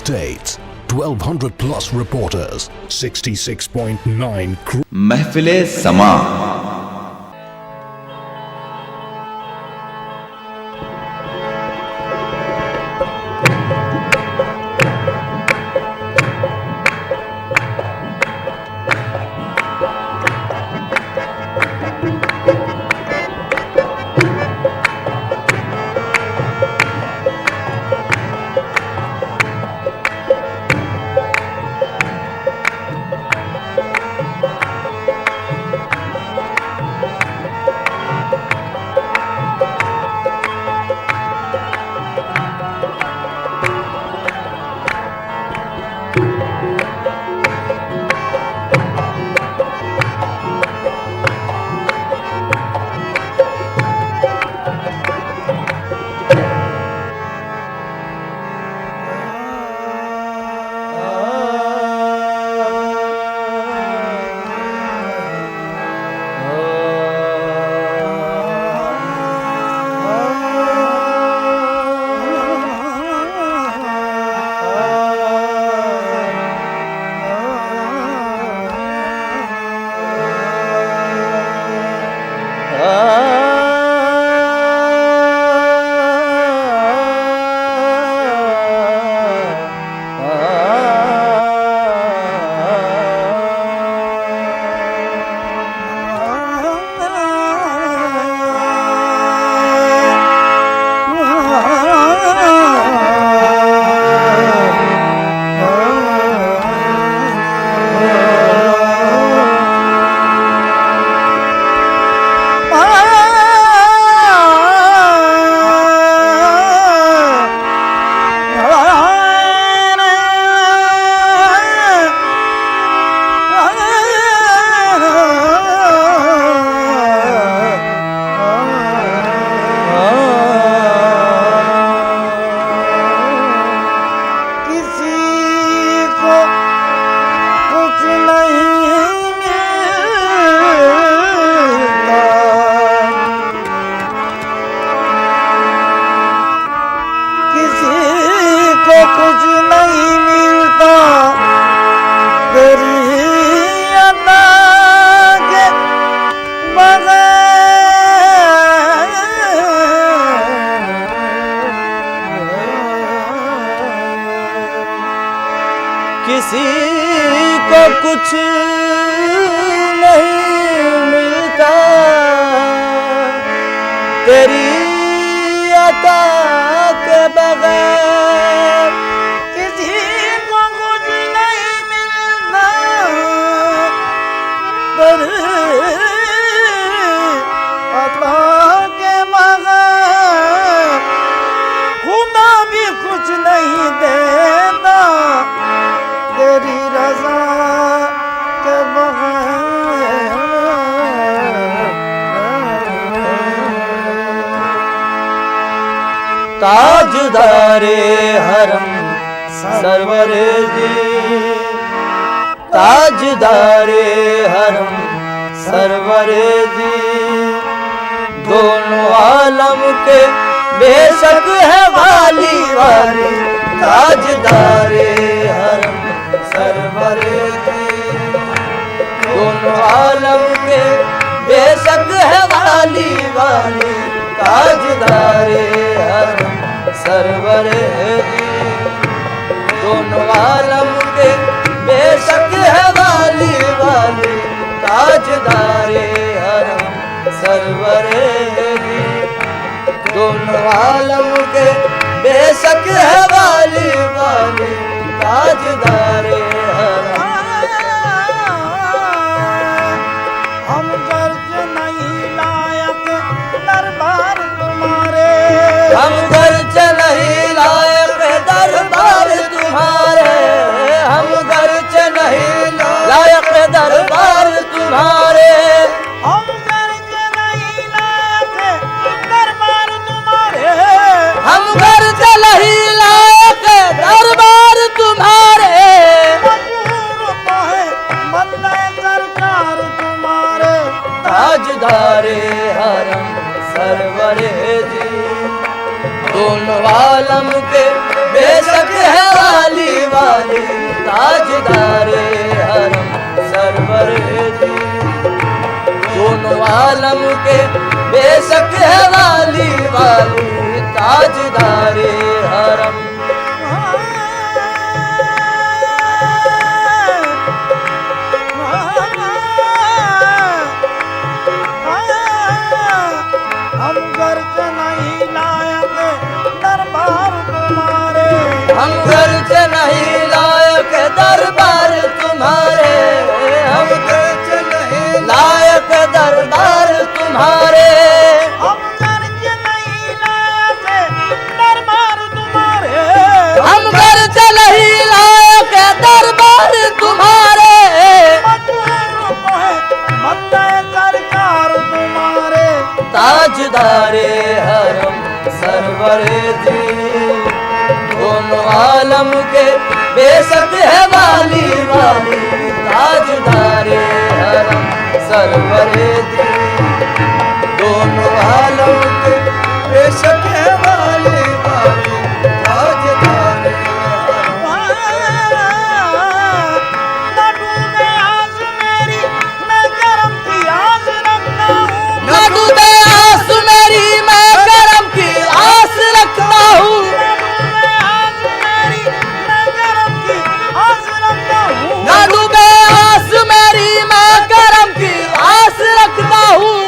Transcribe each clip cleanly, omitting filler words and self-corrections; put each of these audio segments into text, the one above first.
states, 1200 plus reporters, 66.9 महफिले समा। कुछ नहीं मिलता तेरी अदा के बगैर। किसी को कुछ नहीं मिलता तेरी अदा के बगैर। किसी को कुछ नहीं मिलता तेरी अदा के बगैर। खुदा भी कुछ नहीं देता तेरी रज़ा के बगैर। ताजदारे हरम सरवरे जी, ताजदारे हरम सरवरे जी। दोनों आलम के बेशक है वाली वाली। ताजदारे हरम सरवरे जी, दोनों आलम के बेशक है वाली वाली। ताजदारे हरम सरवरे जी, दोनों आलम के बेशक है वाली वाली। ताजदारे हरम सरवरे जी, दोनों आलम के बेशक है वाली वाली। ताजदारे हरम। हम गर्ज नहीं लायक दरबार तुम्हारे, हम गर्ज नहीं लायक दरबार तुम्हारे। हम गर्ज नहीं लायक दरबार तुम्हारे। हम गर्ज नहीं लायक दरबार तुम्हारे। हम गर्ज नहीं लायक दरबार तुम्हारे। मंजूर तो है बंदे सरकार तुम्हारे। ताजदारे हरम सरवरे जी, दोनों आलम के बेशक है वाली आलम के बेशक है वाली वाली ताजदारे हरम। हम गर्ज नहीं लायक दरबार तुम्हारे, हम गर्ज नहीं लायक दरबार तुम्हारे, हम गर्ज नहीं लायक दरबार तुम्हारे, हम गर्ज नहीं लायक दरबार तुम्हारे, हम गर्ज नहीं लायक दरबार तुम्हारे, सरकार तुम्हारे, ताजदारे हरम सरवरे दी दोनों आलम के बेशक है वाली वाली ताजदारे हरम सरवरे दी दोनों आलम के बेशक है वाली वाली ताजदारे नडू में आस मेरी मैं करम की आस रखता हूँ, नाडू में आस मेरी मैं करम की आस रखता हूँ,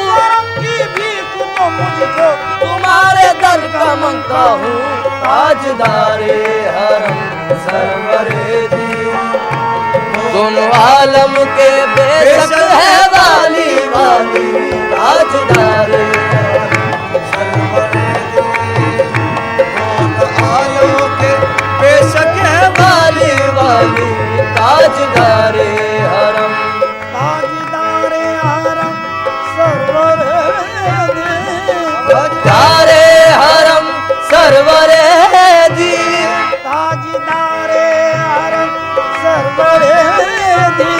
तुम्हारे दर का मांगता हूँ ताजदारे हरम सरवरे दी दोनों आलम के बेशक है वाली वाली ताजदारे सरवरे दी दोनों आलम के बेशक है वाली वाली ताजदारे हरम। ताजदारे हरम सरवरे ताजदारे हरम सरवरे दी ताजदारे हरम सरवरे दी,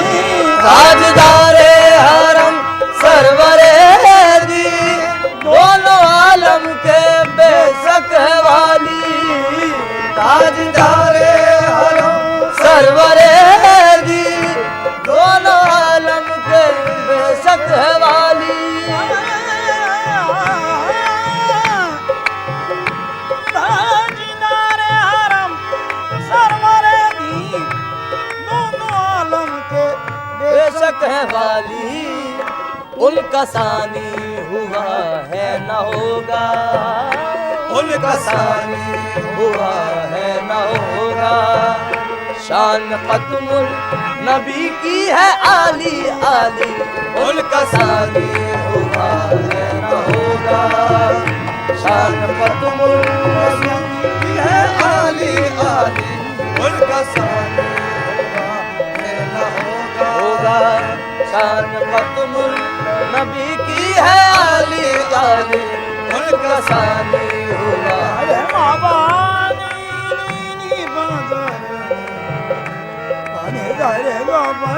ताजदारे हरम सरवरे दी दोनों आलम के बेशक है वाली ताजदारे हरम सरवरे दी दोनों आलम के बेशक है वाली ताजदारे हरम सरवरे दी दोनों आलम के बेशक है वाली उनका सानी हुआ है न होगा, उनका सानी हुआ है न होगा, शान खत्मुल नबी की है आली आली उनका सानी हुआ है न होगा, शान खत्मुल नबी की है आली आली उनका सानी होगा, शान खत्मुल नबी की है आली आली उनका सानी होगा। अरे बाबा नी बदर पानी गरे बाबा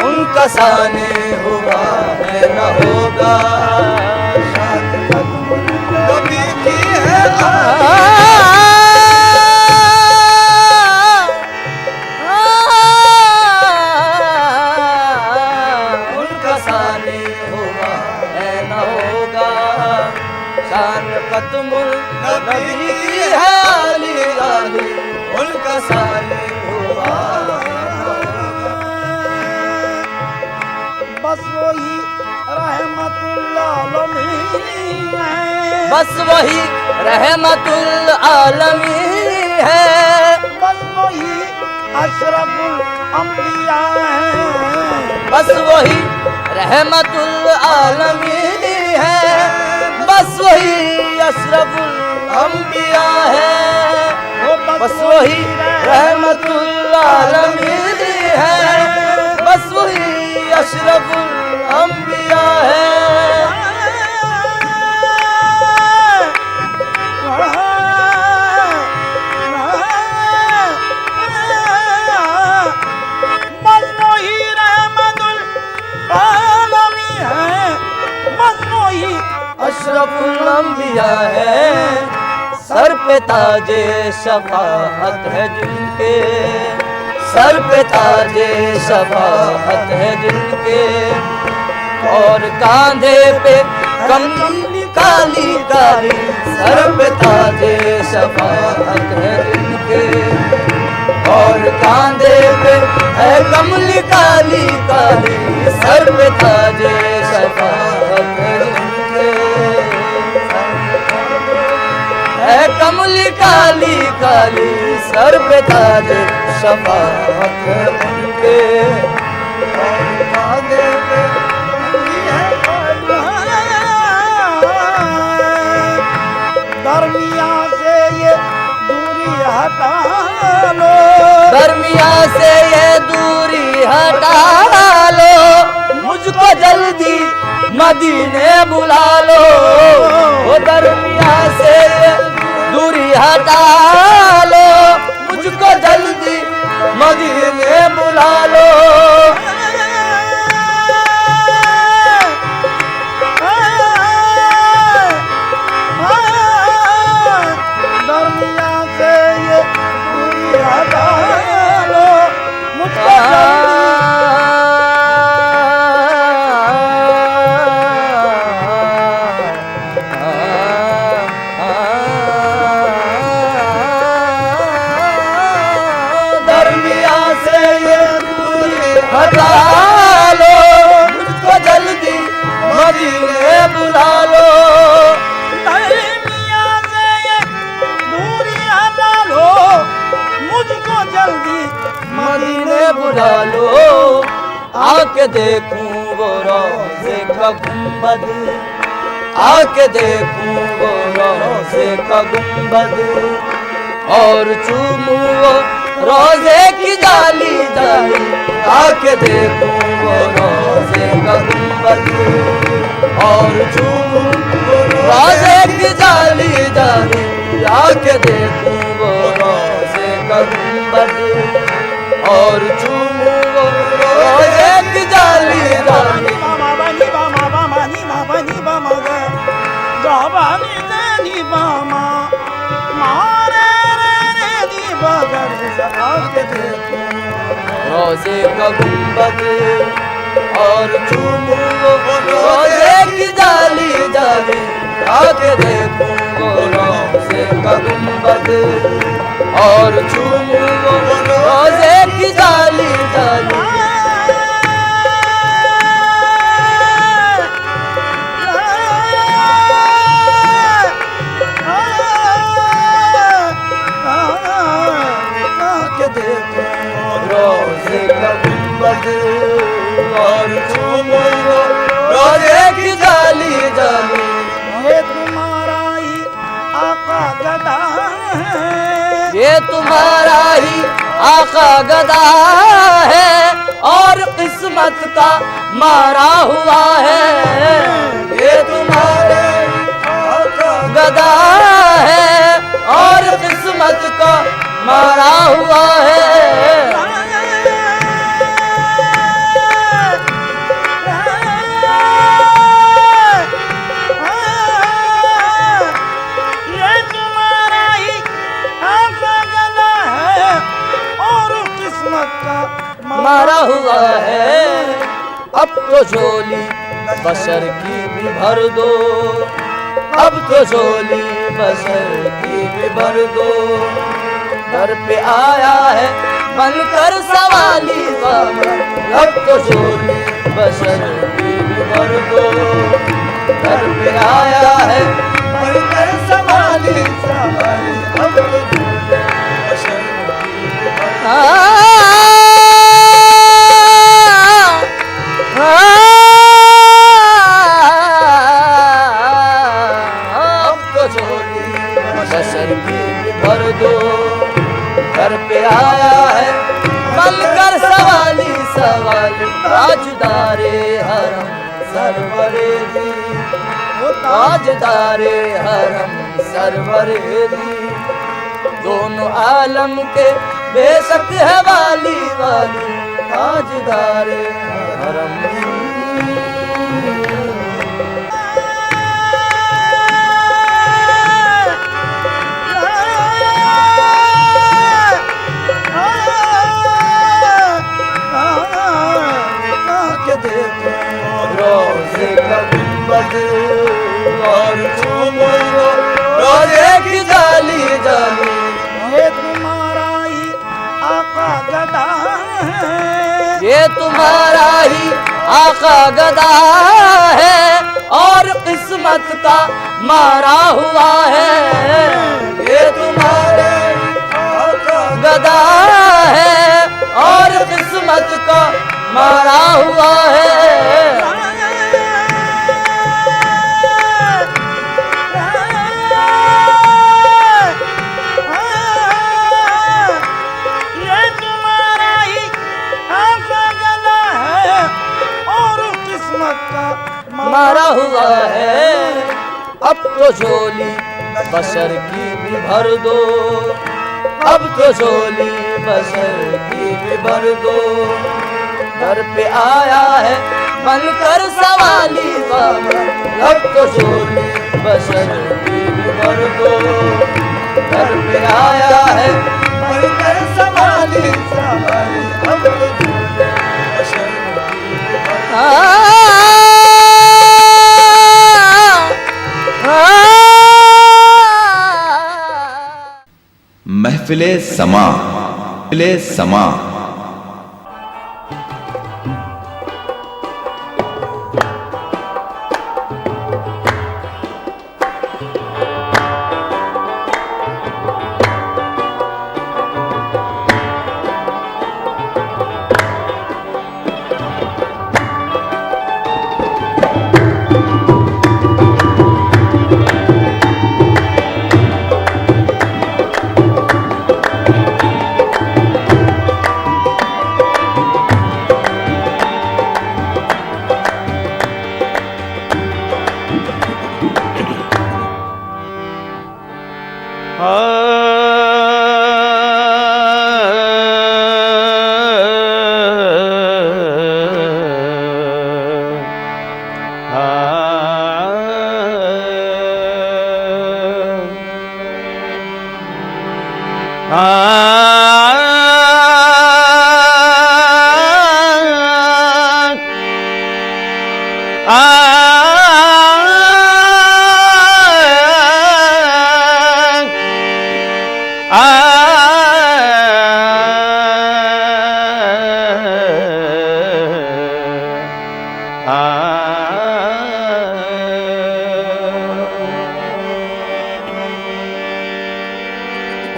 उनका सानी हुआ है न होगा, शान खत्मुल नबी की है उनका सानी हुआ है न होगा, शान खत्मुल नबी की है आली आली उनका सानी हुआ बस वही रहमतुल्लाह आलमीन है, बस वही रहमतुल आलमीन है, बस वही अशरफुल अंबिया है, बस वही रहमतुल आलमीन है, बस वही अशरफुल अंबिया है, बस वही रहमतुल आलमीन है, बस वही अशरफुल अंबिया है। अलिया है, सर पे ताजे शफाअत है जिनके, सर पे ताजे शफाअत है जिनके, और कांधे पे कमली काली काली, सर पे ताजे शफाअत है जिनके, और कांधे पे है कमली काली काली, सर पे ताजे शफाअत है जिनके, है कमली काली काली, सर पे ताजे शफाअत है उनके, और कांधे पे दरमिया से ये दूरी हटा लो, दरमिया से ये दूरी हटा लो, मुझको जल्दी मदीने बुला लो, वो दरमिया से ये दूरी हटा लो, मुझको जल्दी मदीने बुला लो। दरमिया से ये दूरी हटा लो, मुझको दरमिया से ये दूरी हटा लो, मुझको जल्दी मदीने बुला लो। दरमिया से ये दूरी हटा लो, मुझको जल्दी मदीने बुला लो, आके देखूं वो रोज़े का गुंबद, आके देखूं वो रोज़े का गुंबद, और चूमूं वो रोज़े की जाली जाली, आके देखूं वो रोज़े का गुंबद, और चूमूं वो रोज़े की जाली जाली, आके देखूं वो रोज़े का गुंबद, और चूमूं वो रोज़े की जाली जाली। बामा बनी बामा बामा नी बामा नी बामा गा, गाबा नी दे नी बामा, मारे रे रे नी बागा रे सा, आके देखूं रोज़े का गुंबद, और चूमूं वो रोज़े की जाली जाली, आके देखूं वो रोज़े का गुंबद, और चूमूं वो रोज़े की जाली जाली। आके देखूं रोज़े का गुंबद, और चूमूं वो रोज़े की जाली जाली। ये तुम्हारा ही आका गदा है, ये तुम्हारा ही आका गदा है, और किस्मत का मारा हुआ है, ये तुम्हारा ही आका गदा है, और किस्मत का मारा हुआ है। ये तुम्हारा ही आका गदा है, और किस्मत का मारा हुआ है। अब तो झोली बशर की भी भर दो, अब तो झोली बशर की भी भर दो, घर पे आया है बनकर सवाली बाबा, अब तो झोली बशर की भी भर दो, घर पे आया है बनकर सवाली सवाली, अब तो झोली बशर की भी भर बशर की भी भर दो, घर पे आया है बनकर सवाली सवाली, ताजदारे हरम सरवरे दी, ताजदारे हरम सरवरे दी, दोनों आलम के बेशक है वाली वाली, ताजदारे हरम। और झूम लो रोजे की जाली जाली। ये तुम्हारा ही आका गदा है, ये तुम्हारा ही आका गदा है और किस्मत का मारा हुआ है। ये तुम्हारा ही आका गदा है और किस्मत का मारा हुआ है। मारा हुआ है। अब तो झोली बशर की भी भर दो, अब तो झोली बशर की भी भर दो। घर पे आया है बनकर सवाली बाबा, अब तो झोली बशर की भी भर दो। घर पे आया है बनकर सवाली सवाली, अब तो झोली बशर की भी भर दो। महफिले समा, महफिले समा।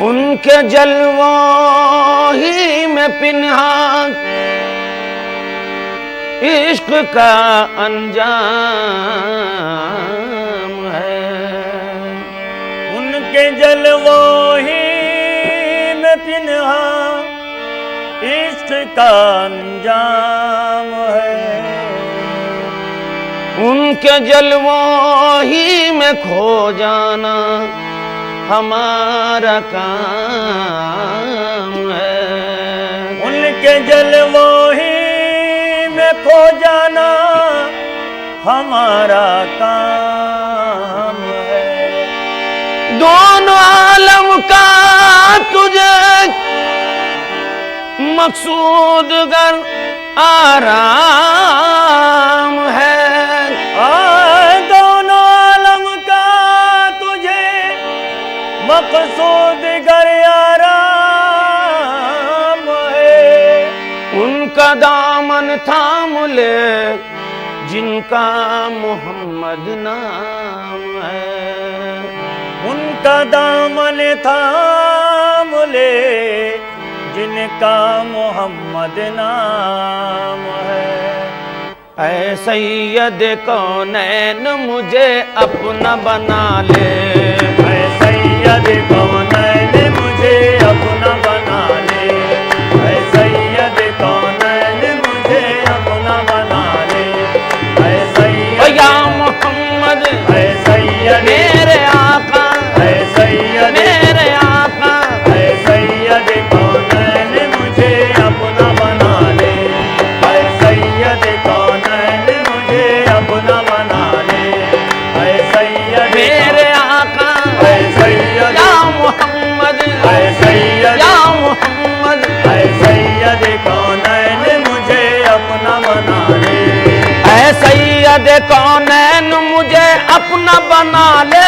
उनके जलवों ही में पिन्हा इश्क का अंजाम है। उनके जलवों ही में पिन्हा इश्क का अंजाम है। उनके जलवों ही में खो जाना हमारा काम है। उनके जलवों ही में खो जाना हमारा काम है। दोनों आलम का तुझे मकसूद गर आराम है। दोनों आलम का तुझे मकसूद गर आराम है। उनका दामन थाम ले जिनका मोहम्मद नाम है। उनका दामन थाम ले जिनका मोहम्मद नाम है। ऐ सैयद कौनैन मुझे अपना बना ले। ऐ सैयद कौनैन मुझे अपना बना ले। ऐ सैयद कौनैन मुझे अपना बना ले। ऐ सैयद या मोहम्मद, ऐ सैयद मेरे आका, ऐ सैयद मेरे आका, ऐ सैयद कौनैन मुझे अपना बना ले। ऐ सैयद कौनैन मुझे अपना बना ले। ऐ सैयद मेरे आका, ऐ सैयद या मोहम्मद, ऐ सैयद या मोहम्मद, ऐ सैयद कौनैन मुझे अपना बना ले। ऐ सैयद कौनैन अपना बना ले।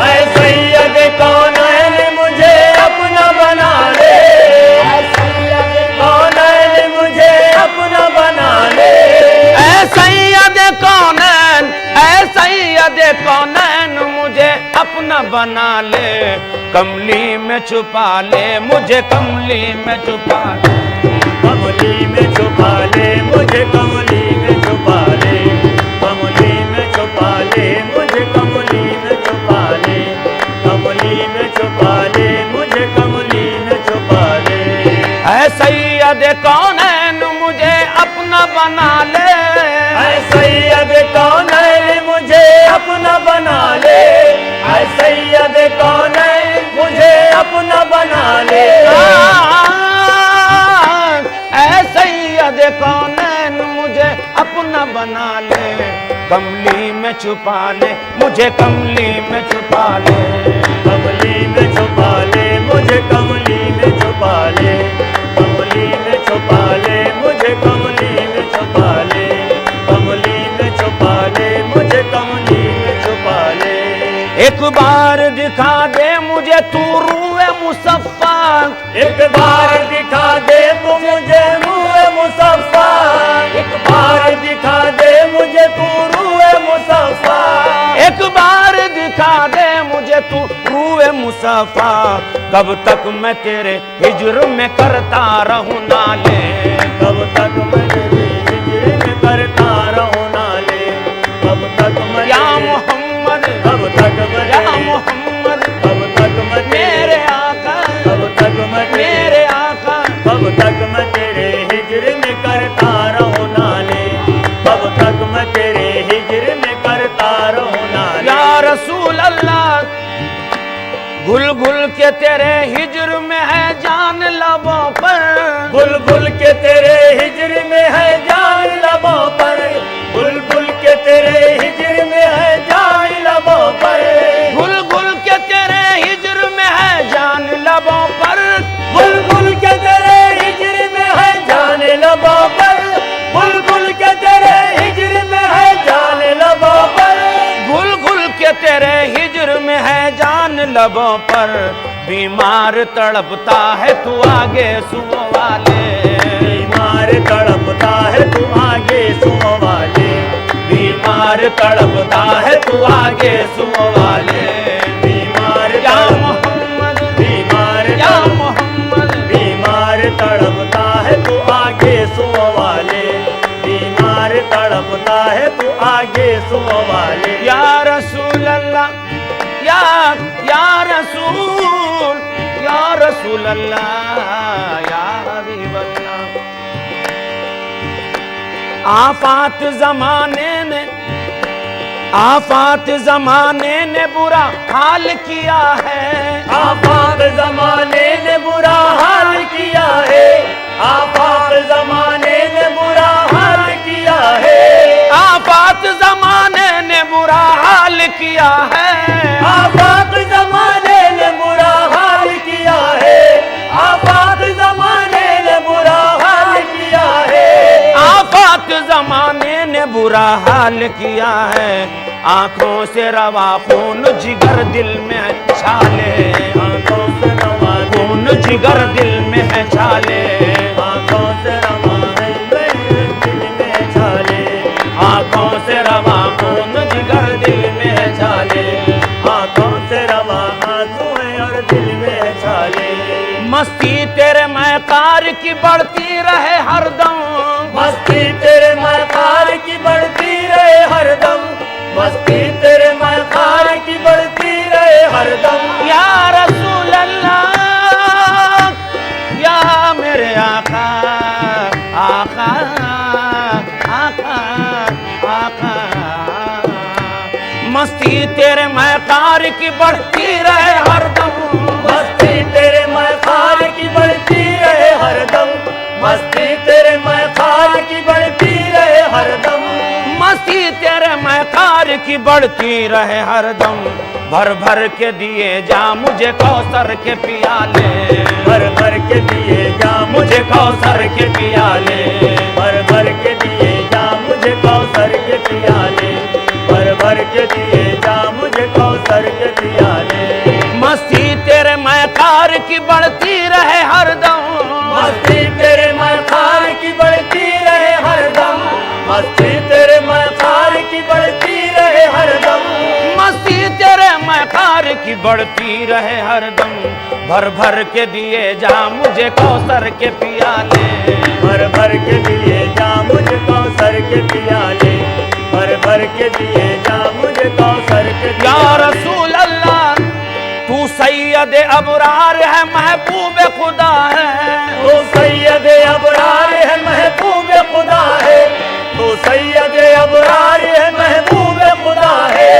ऐ सैयद कौनैन मुझे अपना बना ले, ऐ सैयद कौनैन मुझे अपना बना ले, ऐ सैयद कौनैन, ऐ सैयद कौनैन मुझे अपना बना ले। कमली में छुपा ले मुझे, कमली में छुपा ले, कमली में छुपा ले मुझे, कमली में छुपा ले, कमली में छुपा ले मुझे, कमली में छुपा ले, कमली में छुपा ले मुझे, कमली में छुपा ले। ऐ सैयद कौनैन मुझे अपना बना ले, ऐ सैयद कौनैन मुझे अपना बना ले, ऐ सैयद कौनैन मुझे अपना बना ले, ऐ सैयद कौनैन मुझे अपना बना ले। कमली में छुपा ले मुझे, कमली में छुपा ले, कमली में छुपा ले मुझे, कमली में छुपा ले, कमली में छुपा ले मुझे, कमली में छुपा ले, कमली में छुपा ले मुझे, कमली में छुपा ले। एक बार दिखा दे मुझे तू रूए मुसफ्फा, एक बार दिखा दे तू मुझे रूए मुसफ्फा, एक बार दिखा दे मुझे तू रूए मुसफ्फा, एक बार दिखा दे मुझे तू रूए मुसफ्फा। कब तक मैं तेरे हिज्र में करता रहूं नाले, कब तक मैं तेरे हिज्र में करता रहूं नाले, कब तक मैं या मोहम्मद, कब तक मैं या मोहम्मद, कब तक मैं मेरे आका, कब तक मैं मेरे आका, कब तक मैं तेरे हिज्र में करता रहूं नाले, कब तक मैं तेरे हिज्र में करता रहूं नाले। या रसूल अल्लाह घुल घुल के तेरे हिज्र में है जान लबों पर, गुल गुल के तेरे हिज्र में है जान लबों पर, गुल गुल के तेरे हिज्र में है जान लबों पर, घुल घुल के तेरे हिज्र में है जान लबों पर, गुल गुल के तेरे हिज्र में है जान लबों पर, गुल गुल के तेरे हिज्र में है जान लबों पर, घुल घुल के तेरे हिज्र में है जान लबों पर। बीमार तड़पता है तू आगे सुओ वाले, बीमार तड़पता है तू आगे सुओ वाले, बीमार तड़पता है तू आगे सुओ वाले। बीमार या तड़प मोहम्मद, बीमार या मोहम्मद, बीमार तड़पता है तू आगे सुओ वाले, बीमार तड़पता है तू आगे सुओ वाले। या रसूल अल्लाह, या रसूल, या रसूल अल्लाह, या हबीब अल्लाह। आफात जमाने ने, आफात जमाने ने बुरा हाल किया है, आफात जमाने ने बुरा हाल किया है, आफात जमाने ने बुरा हाल किया है, आफात जमाने ने बुरा हाल किया है, आफात जमाने ने बुरा हाल किया है, आफात जमाने ने बुरा हाल किया है, आफात जमाने ने बुरा हाल किया है। आंखों से रवा खून जिगर दिल में है छाले, आंखों से रवा खून जिगर दिल में है छाले, आंखों से रवा है दिल में छाले, आंखों से रवा खून जिगर दिल में है छाले, आंखों से रवा आंसू है और दिल में छाले। मस्ती तेरे मैकार की बढ़ती रहे हरदम, मस्ती तेरे मैकार की बढ़ती रहे हरदम, मस्ती तेरे मैकार की बढ़ती रहे हरदम। या रसूल अल्लाह, या मेरे आका, आका, आका, आका। मस्ती तेरे मैकार की बढ़ती रहे हरदम, मस्ती तेरे मैकार की बढ़ती रहे हरदम, मस्ती तेरे मैकार की बढ़ती रहे हरदम, मस्ती तेरे मैकार की बढ़ती रहे हरदम। भर भर के दिए जा मुझे कौसर के पियाले, भर भर के दिए जा मुझे कौसर के पियाले, भर भर के दिए जा मुझे कौसर के पियाले, भर भर के दिए जा की बढ़ती रहे हरदम, मस्ती तेरे मखार की बढ़ती रहे हरदम, मस्ती तेरे मखार की बढ़ती रहे हरदम, मस्ती तेरे मकार की बढ़ती रहे हरदम। भर भर के दिए जा मुझे कौसर के पियाले, भर भर के दिए जा मुझे कौसर के पियाले, भर भर के दिए जा मुझे कौसर के या पियाले। रसूल अल्लाह तू सैयद अबरार है महबूब खुदा है, तू सैयद अबरार है महबूब खुदा है, तू सैयद अबरार है महबूब खुदा है,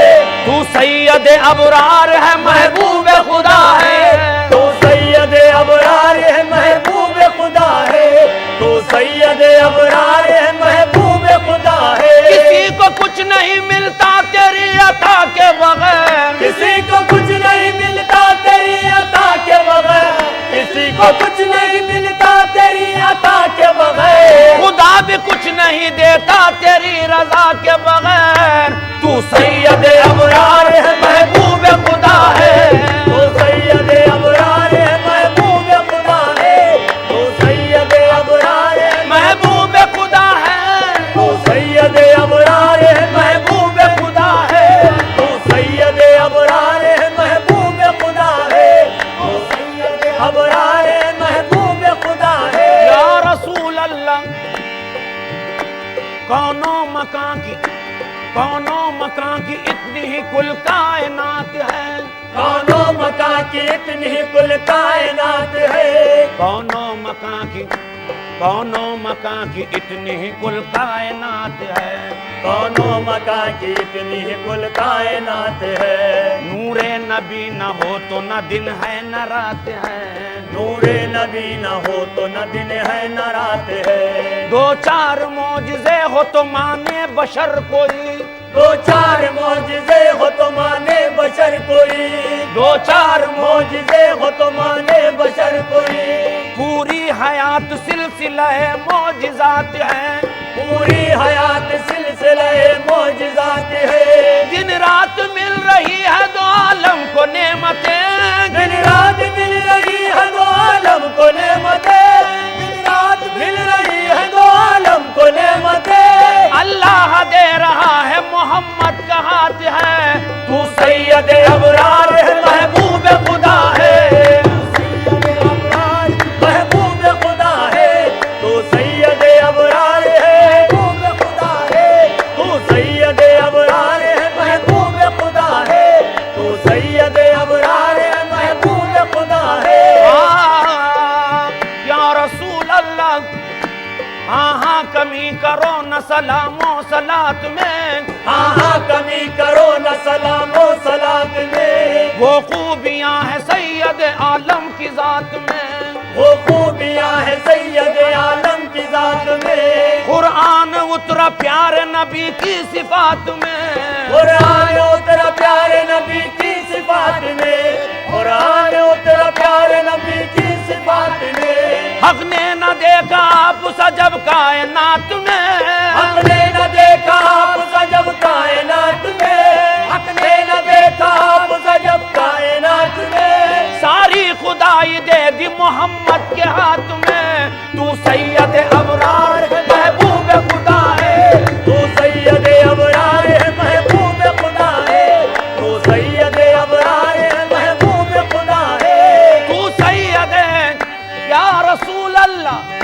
तू सैयद अबरार है महबूब खुदा है, तू सैयद अबरार है महबूब खुदा है, तू सैयद अबरार है महबूब खुदा है। किसी को कुछ नहीं मिलता तेरी अता के बगैर, किसी को कुछ नहीं मिलता तेरी अता के बगैर, किसी को कुछ नहीं मिलता तेरी अता के बगैर, खुदा भी कुछ नहीं देता तेरी रजा के बगैर। तू सैयद अबरार है महबूब खुदा है, तू सैयद अबरार है महबूब खुदा है, तू सैयद अबरार है महबूब खुदा है, तू सैयद अबरार है महबूब खुदा है, तू सैयद अबरार है महबूब खुदा है, तू सैयद अबरार है महबूब खुदा है। या रसूल अल्लाह कौनो मकान की इतनी ही कुल कायनात है, कौनो मकान की इतनी ही कुल कायनात है, कौनो मकान की इतनी ही कुल कायनात है, कौनो मकान की इतनी ही कुल कायनात है। नूरे नबी न हो तो न दिन है न रात है, नूरे नबी न हो तो न दिन है न रात है, दो चार मौजिज़े हो तो माने बशर कोई, दो चार मौजिज़े हो तो माने बशर कोई, दो चार मौजिज़े हो तो माने बशर कोई, पूरी हयात सिलसिला मौजिज़ात है, पूरी हयात सिलसिले मौजिज़ात है, दिन रात मिल रही है दो आलम को नेमतें, दिन रात मिल रही है दो आलम को नेमतें, दिन रात मिल रही है दो आलम को नेमतें, अल्लाह दे रहा है मोहम्मद का हाथ है। तू सैयद अबरार है महबूब खुदा है, महबूब खुदा है, तू सैयद अबरार है महबूब खुदा है, तू सैयद अबरार है महबूब खुदा है, तू सैयद अबरार है महबूब खुदा है। या रसूल अल्लाह हाँ कमी करो न सलामो सलात में, हाँ कमी करो न सलामो सलात में, वो खूबियाँ है सैयद आलम की जात में, वो खूबियाँ है सैयद आलम की जात में, कुरान उतरा प्यारे नबी की सिफात में, कुरान उतरा प्यारे नबी की सिफात में, कुरान उतरा प्यारे नबी की सिफात में, हक ने न देखा आप सजब कायनात में, हक ने न देखा आप सजब कायनात में, हक ने न देखा आप सजब कायनात में, सारी खुदाई दे दी मोहम्मद के हाथ में। तू सैयद अबरार है महबूब खुदा है, तू सैयद अबरार है महबूब खुदा है, तू सैयद अबरार है महबूब खुदा है, तू सैयद या रसूल अल्लाह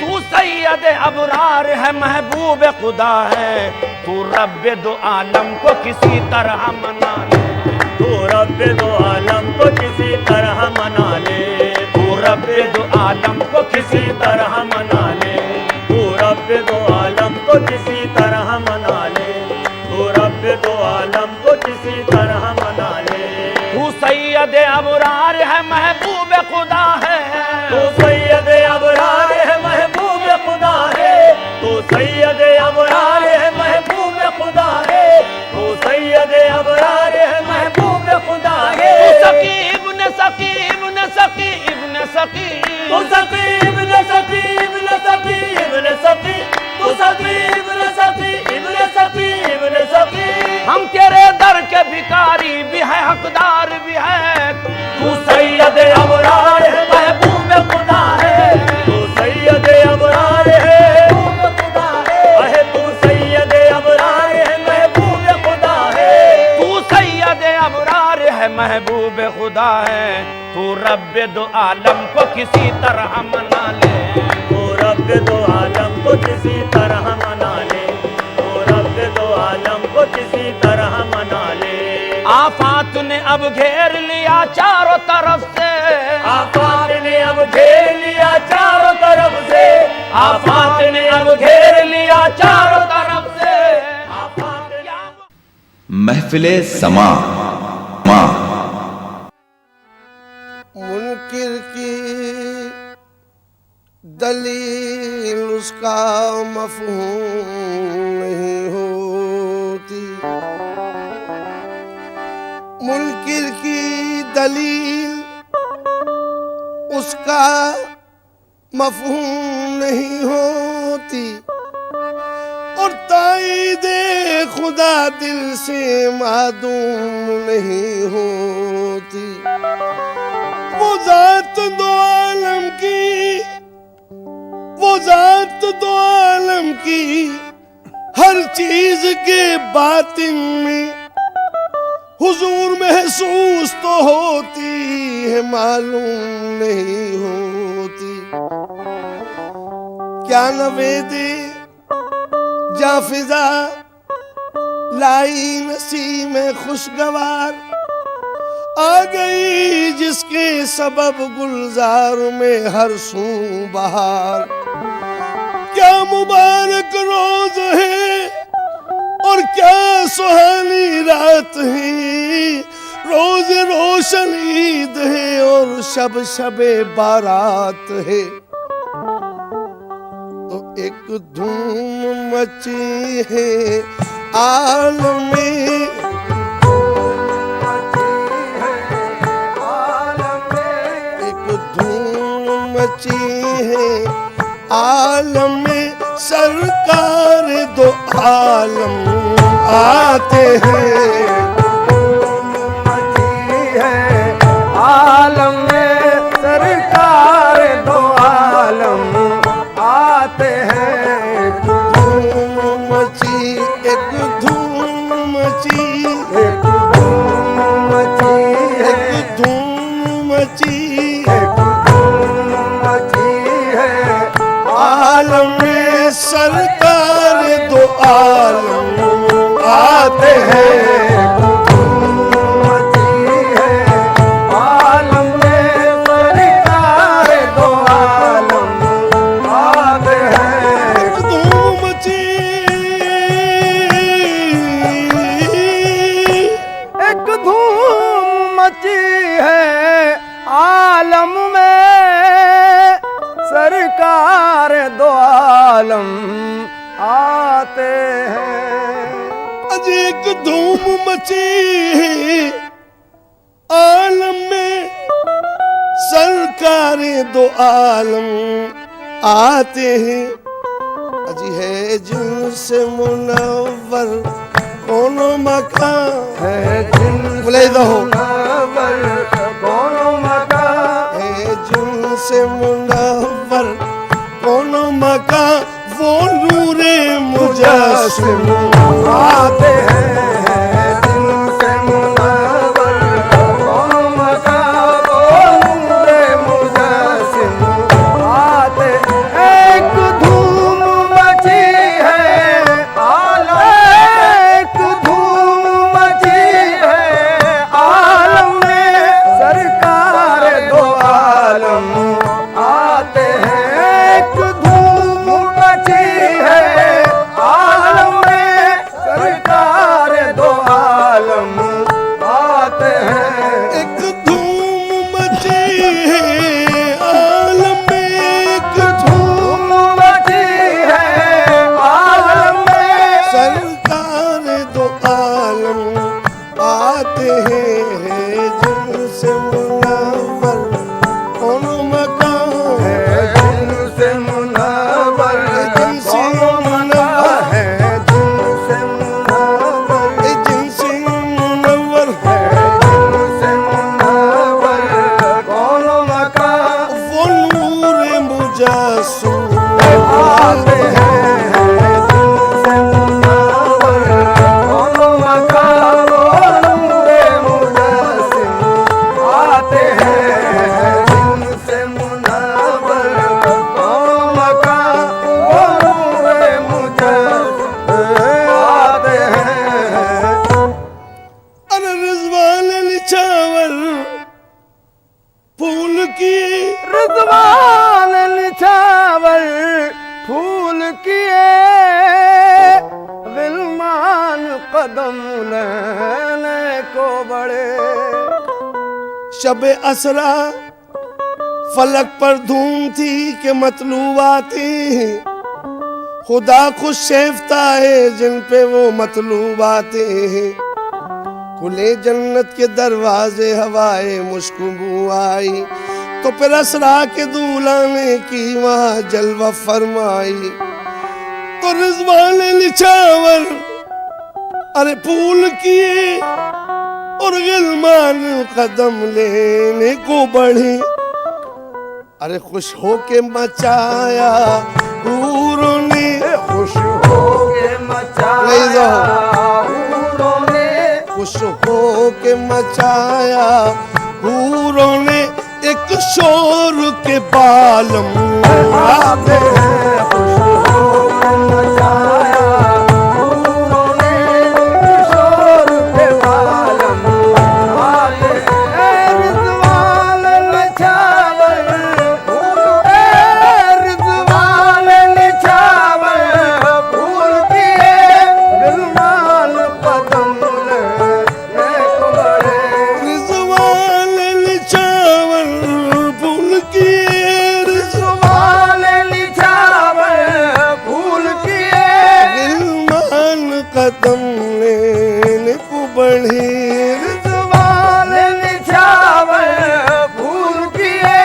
तू सैयद अबरार है महबूब खुदा है। तू रब दो आलम को किसी तरह मना ले, तू रब दो आलम को किसी तरह मना ले, तू रब दो आलम को किसी तरह मना ले, तू रब दो आलम को किसी तरह मना ले, तू रब दो आलम को किसी तरह मना ले, तू सैयद अबरार है महबूब खुदा है, तू सैयद अबरार है महबूब खुदा है, तू सैयद अबरार है महबूब खुदा है, तू सैयद अबरार है महबूब खुदा है, तू सकी इब्न सकी इब्न सकी इब्न सकी, तू सकी इब्न सकी इब्न सकी इब्न सकी, तू सकी इब्न सकी इब्न सकी इब्न सकी, हम तेरे दर के भिखारी भी है, हकदार भी है। तू सैयद अबरार है, महबूब खुदा है, तू सैयद अबरार है, अहे तू सैयद अबरार है, महबूब खुदा है। तू सैयद अबरार है, महबूब खुदा है। तू रब दो आलम को किसी तरह मना ले, तू रब दो आलम को किसी तरह मना ले, तू रब दो आलम को किसी तरह मना ले। आफात ने अब घेर लिया चारों तरफ से, आफात ने अब घेर लिया चारों तरफ से, आफात ने अब घेर लिया चारों तरफ से। महफिले समा माँ मुनकिर की दलील उसका मफहूम नहीं होती, मुनकिर की दलील उसका मफहूम नहीं होती, और ताईदे खुदा दिल से मादूम नहीं होती। वो जात दो आलम की, वो जात दो आलम की, हर चीज के बातिन में हुजूर महसूस तो होती है, मालूम नहीं होती। क्या नवेदे जाफिजा लाई नसी में खुशगवार, आ गई जिसके सबब गुलजार में हर सू बहार। क्या मुबारक रोज है और क्या सुहानी रात है, रोज रोशन ईद है और शब शबे बारात है। तो एक धूम मची है आलम में, एक धूम मची है आलम में, सरकार दो आलम आते हैं। आलम में सरकार दो आलम आते हैं। धूम मची, एक धूम मची, एक धूम मची है, एक धूम मची, एक धूम मची है। आलम में सरकार दो आलम आते हैं। आलम में सरकार दो आलम आते हैं। आज एक धूम मची है आलम में, सरकारें दो आलम आते हैं। अजी है जिनसे मुनव्वर कोनो मकान है जिनसे मुनव्वर कोनो मकान, है जिनसे मुनव्वर कोनो मकान, वो नूरे मुजस्सिम आते हैं। जिनसे मुनव्वर कोनो मकान, वो नूरे मुजस्सिम आते। एक धूम मची है आलम, एक धूम मची है आलम में, सरकार दो आलम आते हैं। एक धूम मची है आलम में, सरकार मुजस्सिम आते हैं जिनसे मुनव्वर कौनो मका वो नूरे मुजस्सिम आते हैं जिनसे मुनव्वर कौनो मका वो नूरे मुजस्सिम आते हैं। अरे रिजवान निछावर फूल किए रिजवान निछावर फूल किए विलमान कदम लेने को बड़े। शब असरा फलक पर धूम थी कि मतलूब आती खुदा खुद शेफता है जिन पे वो मतलूब आते हैं। खुले जन्नत के दरवाजे हवाए मुश्कबू आई तो फिर असरा के दूल्हा ने की वहाँ जलवा फरमाई। तो रिजवान निछावर अरे फूल किए और गिलमान कदम लेने को बढ़े। अरे खुश हो के मचाया हूरों ने खुश हो के मचाया हूरों ने खुश हो के मचाया हूरों ने एक शोर के बालम आते हैं। खुश हो के मचाया हूरों ने किशोर के बालम आते हैं। रिजवान निछावर रिजवान निछावर फूल किए विलमान कदम लेने को बड़े। रिजवान निछावर फूल किए रिजवान निछावर फूल किए गिलमान कदम लेने को बढ़े। रिजवान निछावर फूल किए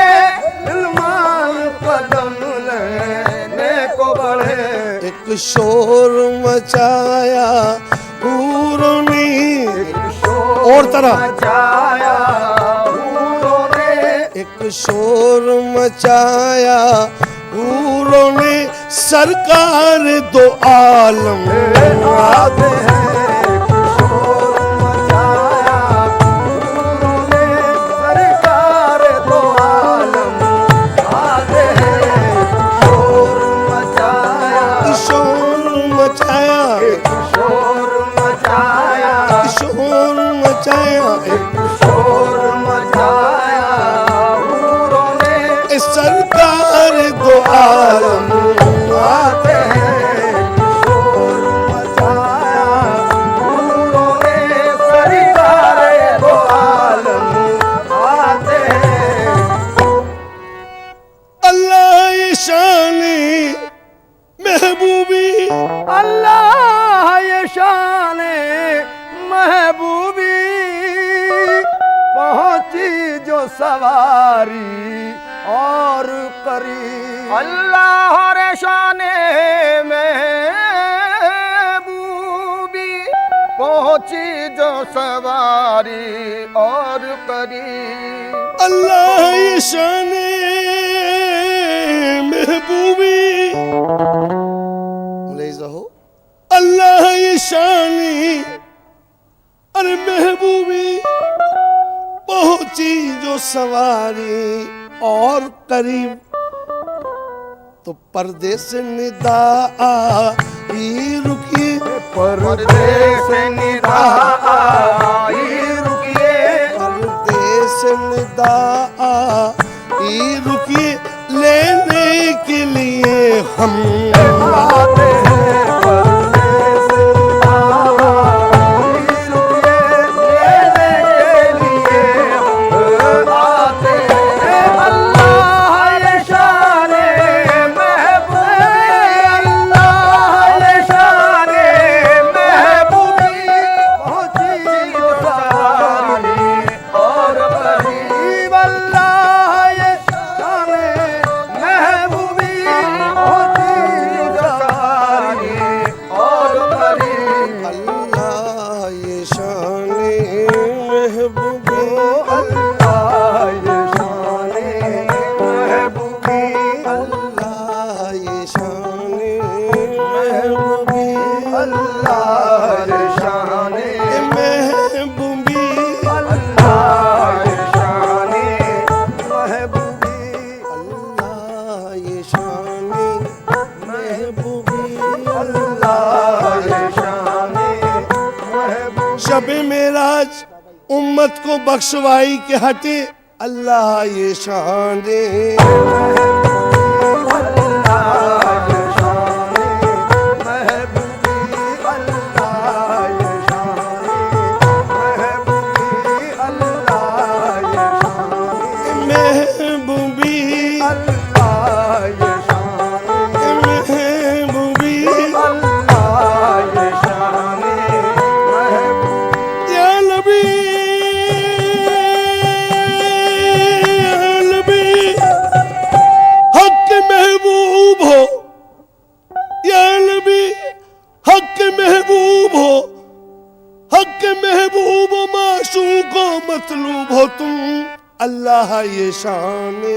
विलमान कदम लेने को बढ़े। एक शोर मचाया हूरों ने और तरह मचाया हूरों ने एक शोर मचाया हूरों ने सरकार दो आलम आते हैं। किशोर मचाया हूरों ने सरकार दो आलम आते हैं। किशोर मचाया किशोर मचाया किशोर मचाया किशोर मचाया किशोर मचाया हूरों ने सरकार दो आलम आते हैं। किशोर मचाया हूरों ने सरकार दो आलम आते हैं। अल्लाह ये शान महबूबी अल्लाह ये शान महबूबी पहुंची जो सवारी और करीब। अल्लाह रे शान महबूबी पहुंची जो सवारी और करीब। अल्लाह ये शान महबूबी हो अल्लाह ये शान अरे महबूबी पहुंची जो सवारी और करीब। तो पर्दे से निदा आई रुकी पर्दे से निदा आई रुकिए पर्दे से निदा आई रुकिए लेने के लिए हम आते हैं। पर्दे से निदा आई रुकिए लेने के लिए हम आते हैं। अल्लाह ये शान महबूबी अल्लाह ये शान महबूबी पहुंची जो सवारी और करीब। अल्लाह ये शान महबूबी पहुंची अल्लाह शाने महबूबी अल्लाह शाने महबूबी अल्लाह ये शाने महबूबी अल्लाह शाने महबूबी शब मेराज उम्मत को बख्शवाई के हटे अल्लाह ये शाने मतलूब हो तुम अल्लाह ये शाने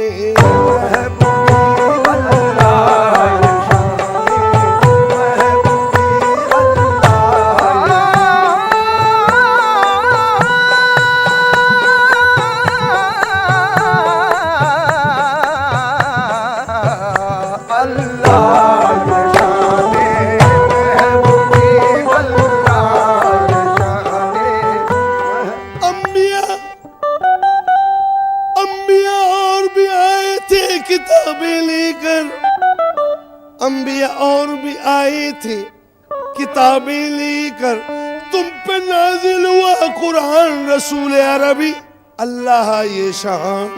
अंबिया और भी आए थे किताबें लेकर तुम पे नाजिल हुआ कुरान रसूल अरबी अल्लाह ये शान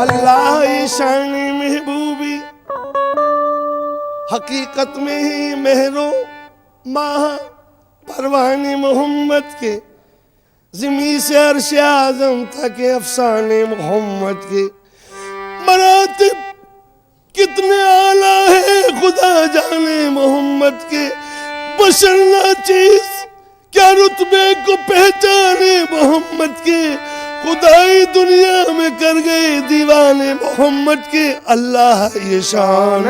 अल्लाह ये शान महबूबी हकीकत में ही महरो माह परवाने मोहम्मद के ज़मी से अर्श आज़म तक अफसाने मोहम्मद के मरातिब कितने आला है खुदा जाने मोहम्मद के बशर नाचीज क्या रुतबे को पहचाने मोहम्मद के खुदाई दुनिया में कर गए दीवाने मोहम्मद के अल्लाह ये शान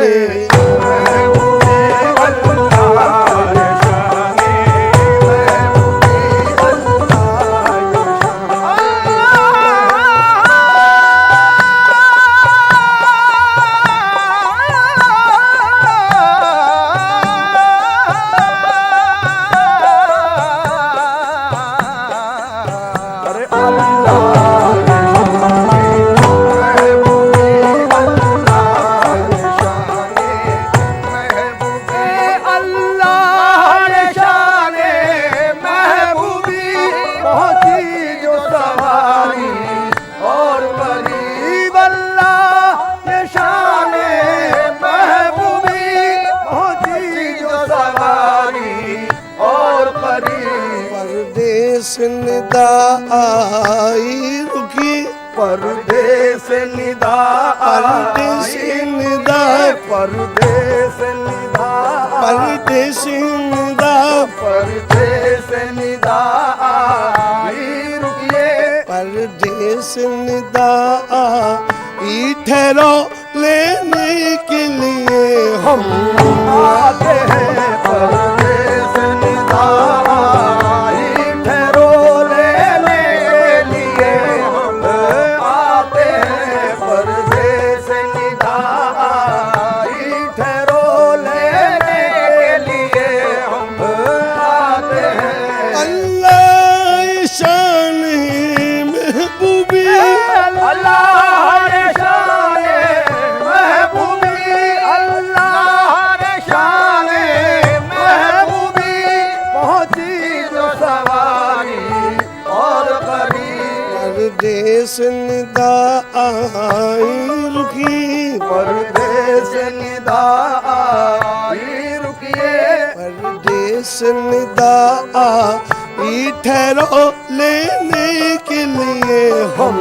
निदा आई रुकी परदेस निदा परदेस निदा परदेस निदा परदेस निदा परदेस निदा आई रुकिए परदेस निदा ई ठहरो लेने के लिए हम आते हैं परदेस निदा परदेस निदा आई रुकी परदेस निदा आई रुकिए परदेस निदा आई ठहरो लेने के लिए हम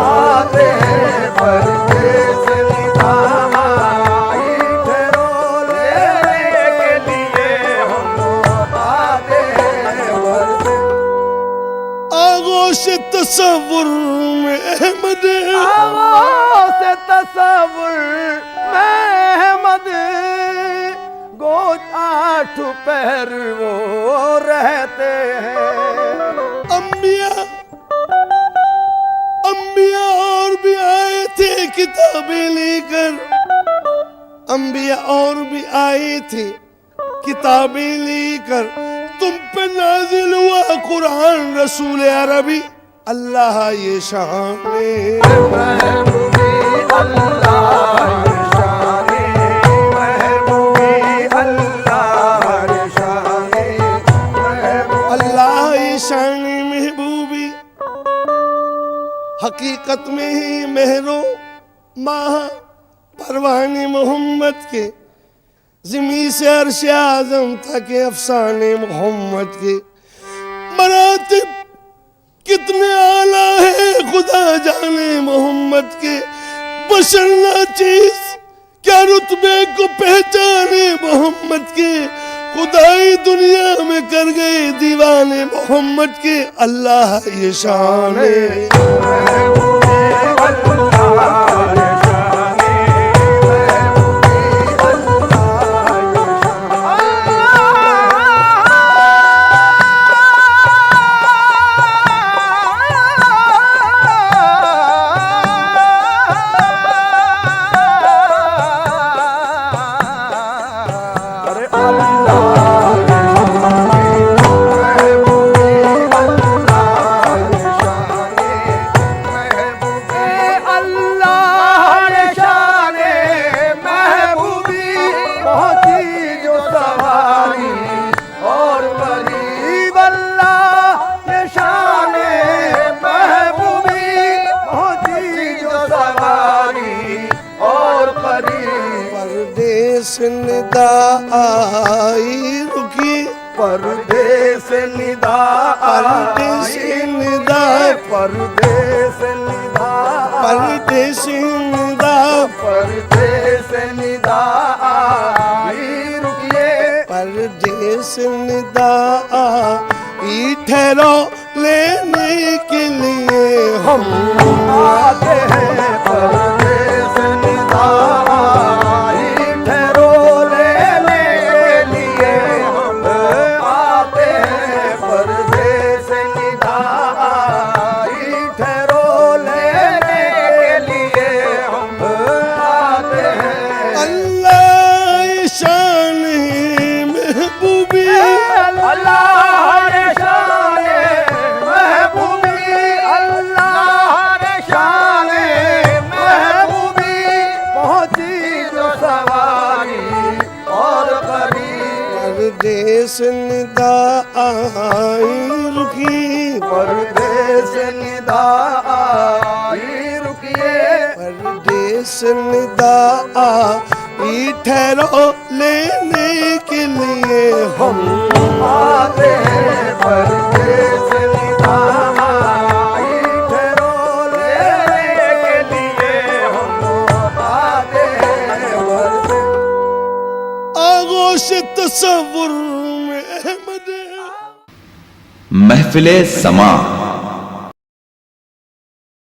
आते हैं परदेस निदा आई ठहरो लेने के लिए हम आते हैं आगोश आगोश तसव्वुर में अहमद, से तसव्वुर में अहमद, गोद 8 पहर वो रहते हैं। अंबिया और भी आए थे किताबें लेकर, अंबिया और भी आए थे किताबें लेकर, तुम पे नाजिल हुआ कुरान रसूल अरबी। अल्लाह ये शान महबूबी अल्लाह ये शान, महबूबी अल्लाह ये शान, अल्लाह ये शान महबूबी। हकीकत में ही महरो माह परवाने मोहम्मद के, ज़मीं से अर्श आज़म तक अफसाने मोहम्मद के मरातिब कितने आला है खुदा जाने मोहम्मद के। बशर ना चीज क्या रुतबे को पहचाने मोहम्मद के, खुदाई दुनिया में कर गए दीवाने मोहम्मद के। अल्लाह ये शान निदा आई रुकी, परदेस निदा परदेस निदा, परदेस निदा, परदेस निदा, परदेस निदा आई रुकिए, परदेस निदा आई ठहरो लेने के लिए हम आते हैं। परदेस निदा आई ठहरो लेने के लिए हम आते हैं। परदेस निदा आई ठहरो लेने के लिए हम आते हैं। अल्लाह शान महबूबी, अल्लाह रे शान महबूबी, अल्लाह रे शान महबूबी, पहुंची जो सवारी और करीब। परदेस निदा आई रुकी, परदेस निदा आई रुकिए, परदेस निदा आई ठहरो लेने के लिए हम आते हैं। परदेस निदा आई ठहरो लेने के लिए हम आते हैं। आगोश तसव्वुर में अहमद। महफिले समा